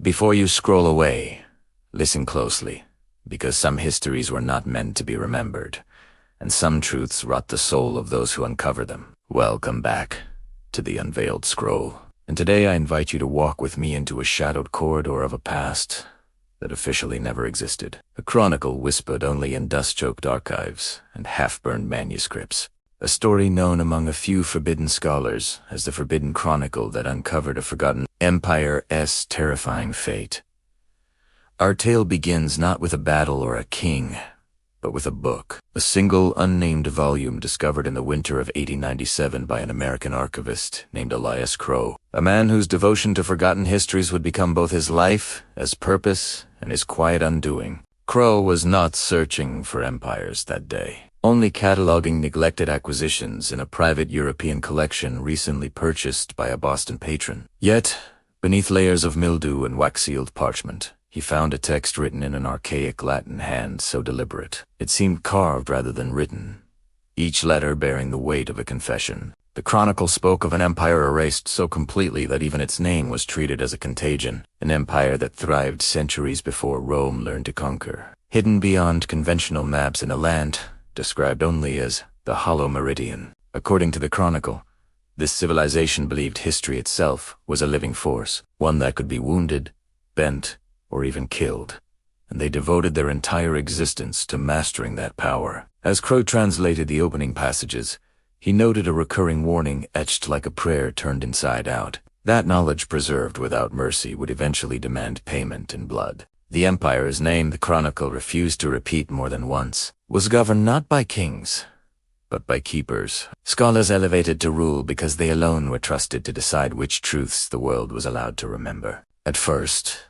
Before you scroll away, listen closely, because some histories were not meant to be remembered, and some truths rot the soul of those who uncover them. Welcome back to the Unveiled Scroll, and today I invite you to walk with me into a shadowed corridor of a past that officially never existed. A chronicle whispered only in dust-choked archives and half-burned manuscripts. A story known among a few forbidden scholars as the Forbidden Chronicle that uncovered a forgotten empire's terrifying fate. Our tale begins not with a battle or a king, but with a book. A single unnamed volume discovered in the winter of 1897 by an American archivist named Elias Crow, a man whose devotion to forgotten histories would become both his life as purpose and his quiet undoing. Crow was not searching for empires that day, only cataloging neglected acquisitions in a private European collection recently purchased by a Boston patron. Yet, beneath layers of mildew and wax-sealed parchment, he found a text written in an archaic Latin hand so deliberate it seemed carved rather than written, each letter bearing the weight of a confession. The Chronicle spoke of an empire erased so completely that even its name was treated as a contagion, an empire that thrived centuries before Rome learned to conquer. Hidden beyond conventional maps in a land described only as the Hollow Meridian. According to the Chronicle, this civilization believed history itself was a living force, one that could be wounded, bent, or even killed, and they devoted their entire existence to mastering that power. As Crow translated the opening passages, he noted a recurring warning etched like a prayer turned inside out. That knowledge preserved without mercy would eventually demand payment in blood. The empire's name the Chronicle refused to repeat more than once was governed not by kings, but by keepers. Scholars elevated to rule because they alone were trusted to decide which truths the world was allowed to remember. At first,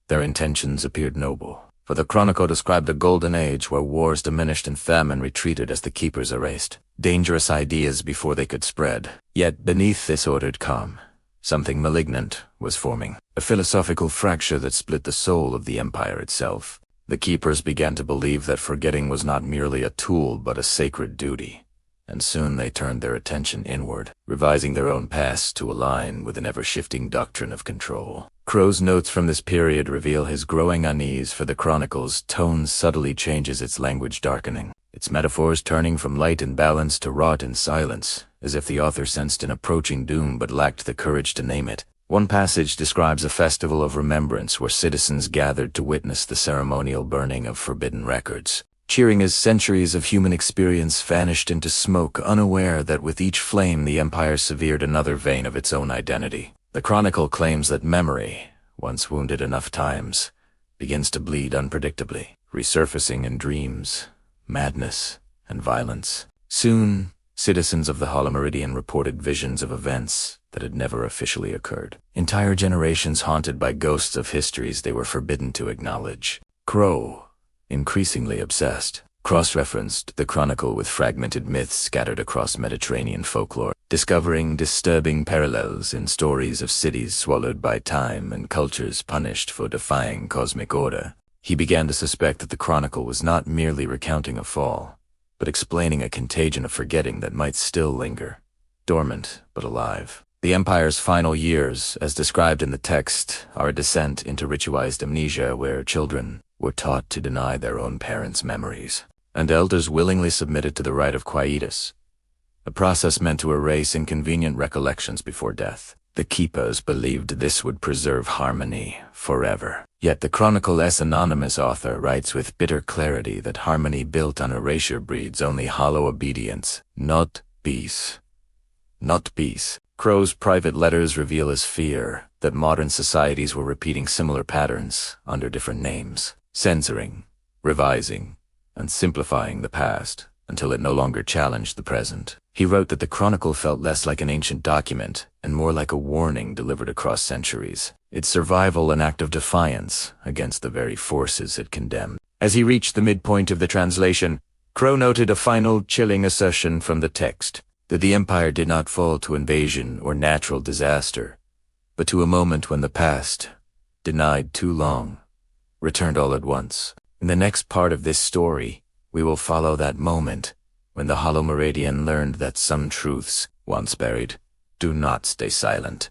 their intentions appeared noble, for the Chronicle described a golden age where wars diminished and famine retreated as the keepers erased dangerous ideas before they could spread. Yet beneath this ordered calm, something malignant was forming, a philosophical fracture that split the soul of the empire itself. The keepers began to believe that forgetting was not merely a tool but a sacred duty, and soon they turned their attention inward, revising their own past to align with an ever-shifting doctrine of control. Crow's notes from this period reveal his growing unease, for the Chronicle's tone subtly changes, its language darkening, its metaphors turning from light and balance to rot and silence, as if the author sensed an approaching doom but lacked the courage to name it. One passage describes a festival of remembrance where citizens gathered to witness the ceremonial burning of forbidden records, cheering as centuries of human experience vanished into smoke, unaware that with each flame the empire severed another vein of its own identity. The Chronicle claims that memory, once wounded enough times, begins to bleed unpredictably, resurfacing in dreams, madness, and violence. Soon, citizens of the Hollow Meridian reported visions of events that had never officially occurred. Entire generations haunted by ghosts of histories they were forbidden to acknowledge. Crow, increasingly obsessed, cross-referenced the Chronicle with fragmented myths scattered across Mediterranean folklore, discovering disturbing parallels in stories of cities swallowed by time and cultures punished for defying cosmic order. He began to suspect that the Chronicle was not merely recounting a fall, but explaining a contagion of forgetting that might still linger, dormant but alive. The empire's final years, as described in the text, are a descent into ritualized amnesia where children were taught to deny their own parents' memories, and elders willingly submitted to the rite of quietus, a process meant to erase inconvenient recollections before death. The keepers believed this would preserve harmony forever. Yet the Chronicle's anonymous author writes with bitter clarity that harmony built on erasure breeds only hollow obedience, not peace. Not peace. Crow's private letters reveal his fear that modern societies were repeating similar patterns under different names, censoring, revising, and simplifying the past until it no longer challenged the present. He wrote that the Chronicle felt less like an ancient document and more like a warning delivered across centuries, its survival an act of defiance against the very forces it condemned. As he reached the midpoint of the translation, Crow noted a final chilling assertion from the text, that the empire did not fall to invasion or natural disaster, but to a moment when the past, denied too long, returned all at once. In the next part of this story, we will follow that moment when the Hollow Meridian learned that some truths, once buried, do not stay silent,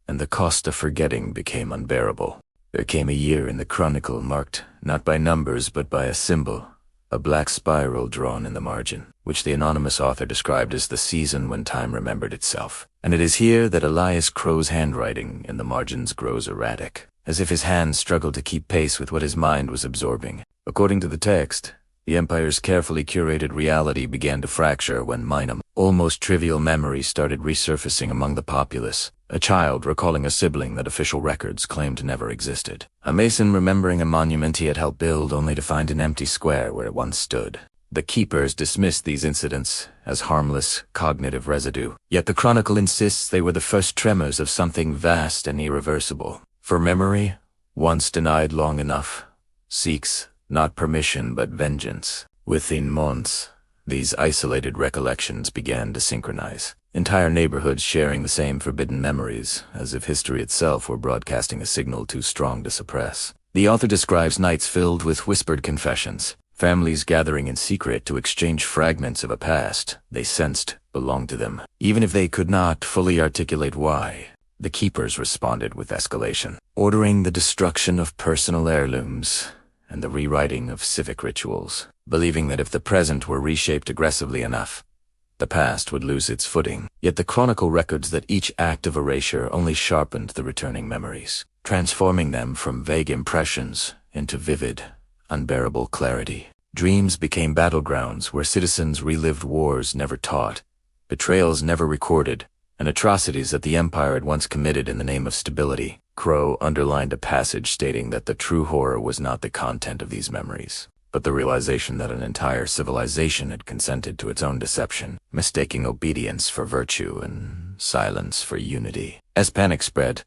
and the cost of forgetting became unbearable. There came a year in the Chronicle marked not by numbers but by a symbol, a black spiral drawn in the margin, which the anonymous author described as the season when time remembered itself. And it is here that Elias Crow's handwriting in the margins grows erratic, as if his hands struggled to keep pace with what his mind was absorbing. According to the text, the Empire's carefully curated reality began to fracture when minor, almost trivial memories started resurfacing among the populace. A child recalling a sibling that official records claimed never existed. A mason remembering a monument he had helped build only to find an empty square where it once stood. The keepers dismissed these incidents as harmless cognitive residue, yet the Chronicle insists they were the first tremors of something vast and irreversible. For memory, once denied long enough, seeks not permission but vengeance. Within months, these isolated recollections began to synchronize. Entire neighborhoods sharing the same forbidden memories, as if history itself were broadcasting a signal too strong to suppress. The author describes nights filled with whispered confessions, families gathering in secret to exchange fragments of a past they sensed belonged to them, even if they could not fully articulate why. The keepers responded with escalation, ordering the destruction of personal heirlooms and the rewriting of civic rituals, believing that if the present were reshaped aggressively enough, the past would lose its footing. Yet the Chronicle records that each act of erasure only sharpened the returning memories, transforming them from vague impressions into vivid, unbearable clarity. Dreams became battlegrounds where citizens relived wars never taught, betrayals never recorded, and atrocities that the Empire had once committed in the name of stability. Crow underlined a passage stating that the true horror was not the content of these memories, but the realization that an entire civilization had consented to its own deception, mistaking obedience for virtue and silence for unity. As panic spread,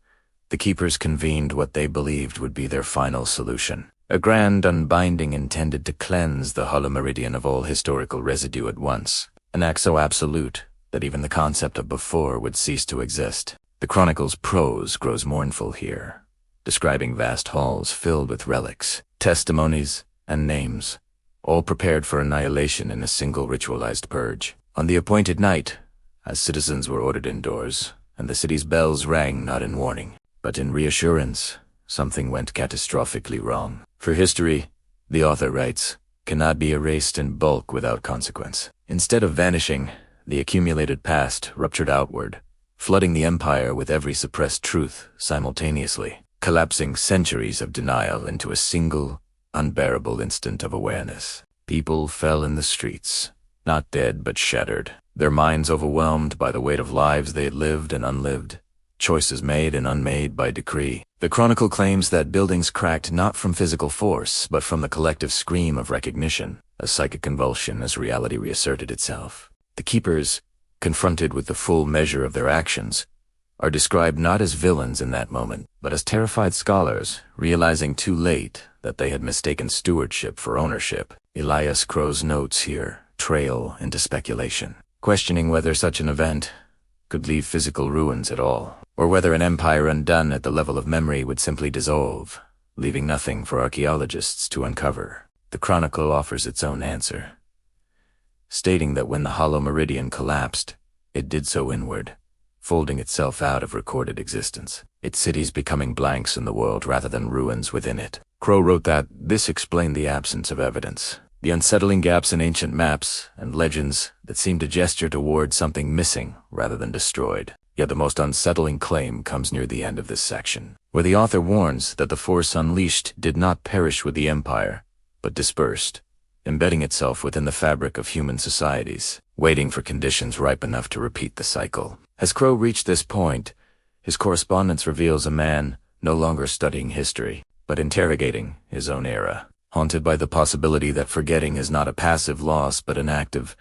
the keepers convened what they believed would be their final solution. A grand unbinding intended to cleanse the hollow meridian of all historical residue at once, an act so absolute that even the concept of before would cease to exist. The Chronicle's prose grows mournful here, describing vast halls filled with relics, testimonies, and names, all prepared for annihilation in a single ritualized purge. On the appointed night, as citizens were ordered indoors, and the city's bells rang not in warning, but in reassurance, something went catastrophically wrong. For history, the author writes, cannot be erased in bulk without consequence. Instead of vanishing, the accumulated past ruptured outward, flooding the Empire with every suppressed truth simultaneously, collapsing centuries of denial into a single, unbearable instant of awareness. People fell in the streets, not dead but shattered, their minds overwhelmed by the weight of lives they had lived and unlived, choices made and unmade by decree. The Chronicle claims that buildings cracked not from physical force, but from the collective scream of recognition, a psychic convulsion as reality reasserted itself. The keepers, confronted with the full measure of their actions, are described not as villains in that moment, but as terrified scholars, realizing too late that they had mistaken stewardship for ownership. Elias Crow's notes here trail into speculation, questioning whether such an event could leave physical ruins at all, or whether an empire undone at the level of memory would simply dissolve, leaving nothing for archaeologists to uncover. The Chronicle offers its own answer, stating that when the hollow meridian collapsed, it did so inward, folding itself out of recorded existence, its cities becoming blanks in the world rather than ruins within it. Crow wrote that this explained the absence of evidence, the unsettling gaps in ancient maps and legends that seemed to gesture toward something missing rather than destroyed. Yet the most unsettling claim comes near the end of this section, where the author warns that the force unleashed did not perish with the Empire, but dispersed, embedding itself within the fabric of human societies, waiting for conditions ripe enough to repeat the cycle. As Crow reached this point, his correspondence reveals a man no longer studying history, but interrogating his own era, haunted by the possibility that forgetting is not a passive loss but an active,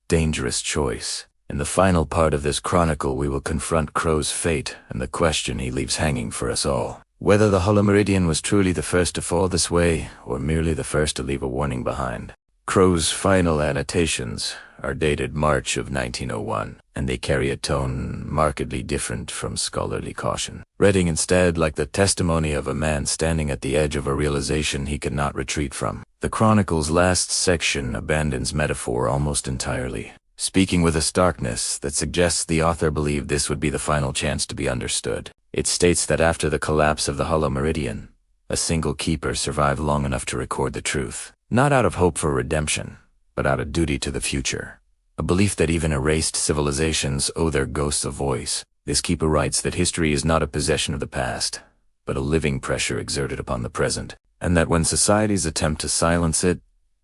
dangerous choice. In the final part of this chronicle, we will confront Crow's fate and the question he leaves hanging for us all. Whether the hollow meridian was truly the first to fall this way, or merely the first to leave a warning behind. Crow's final annotations are dated March of 1901, and they carry a tone markedly different from scholarly caution, reading instead like the testimony of a man standing at the edge of a realization he could not retreat from. The Chronicle's last section abandons metaphor almost entirely, speaking with a starkness that suggests the author believed this would be the final chance to be understood. It states that after the collapse of the hollow meridian, A single keeper survived long enough to record the truth, not out of hope for redemption, but out of duty to the future. A belief that even erased civilizations owe their ghosts a voice. This keeper writes that history is not a possession of the past, but a living pressure exerted upon the present, and that when societies attempt to silence it,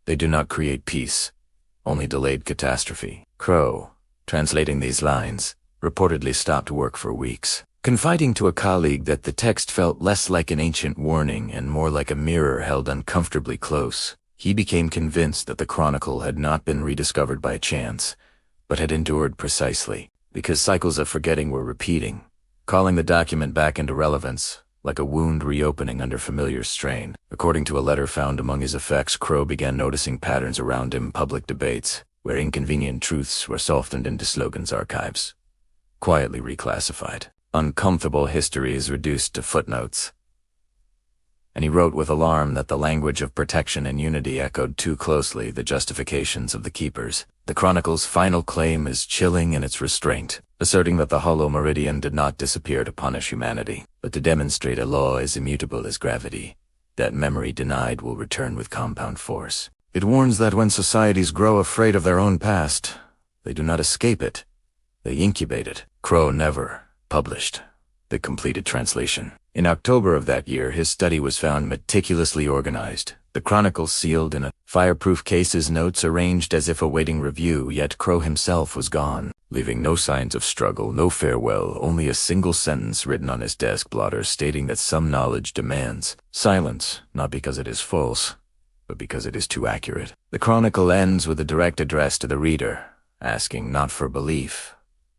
they do not create peace, only delayed catastrophe. Crow, translating these lines, reportedly stopped work for weeks, confiding to a colleague that the text felt less like an ancient warning and more like a mirror held uncomfortably close. He became convinced that the Chronicle had not been rediscovered by chance, but had endured precisely because cycles of forgetting were repeating, calling the document back into relevance, like a wound reopening under familiar strain. According to a letter found among his effects, Crow began noticing patterns around him in public debates, where inconvenient truths were softened into slogans archives, quietly reclassified. Uncomfortable history is reduced to footnotes. And he wrote with alarm that the language of protection and unity echoed too closely the justifications of the keepers. The Chronicle's final claim is chilling in its restraint, asserting that the hollow meridian did not disappear to punish humanity, but to demonstrate a law as immutable as gravity, that memory denied will return with compound force. It warns that when societies grow afraid of their own past, they do not escape it, they incubate it. Crow never published the completed translation. In October of that year, his study was found meticulously organized, the Chronicle sealed in a fireproof case, his notes arranged as if awaiting review, yet Crow himself was gone, leaving no signs of struggle, no farewell, only a single sentence written on his desk blotter stating that some knowledge demands silence, not because it is false, but because it is too accurate. The Chronicle ends with a direct address to the reader, asking not for belief,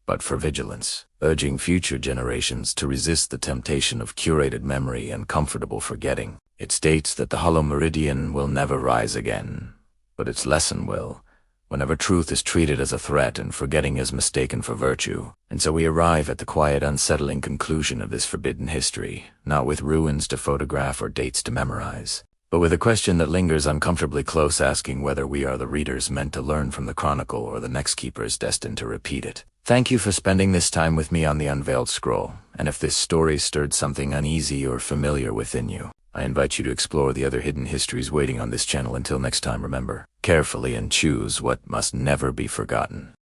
but for vigilance, urging future generations to resist the temptation of curated memory and comfortable forgetting. It states that the hollow meridian will never rise again, but its lesson will, whenever truth is treated as a threat and forgetting is mistaken for virtue. And so we arrive at the quiet, unsettling conclusion of this forbidden history, not with ruins to photograph or dates to memorize, but with a question that lingers uncomfortably close, asking whether we are the readers meant to learn from the Chronicle or the next keepers destined to repeat it. Thank you for spending this time with me on the Unveiled Scroll, and if this story stirred something uneasy or familiar within you, I invite you to explore the other hidden histories waiting on this channel. Until next time, remember, carefully and choose what must never be forgotten.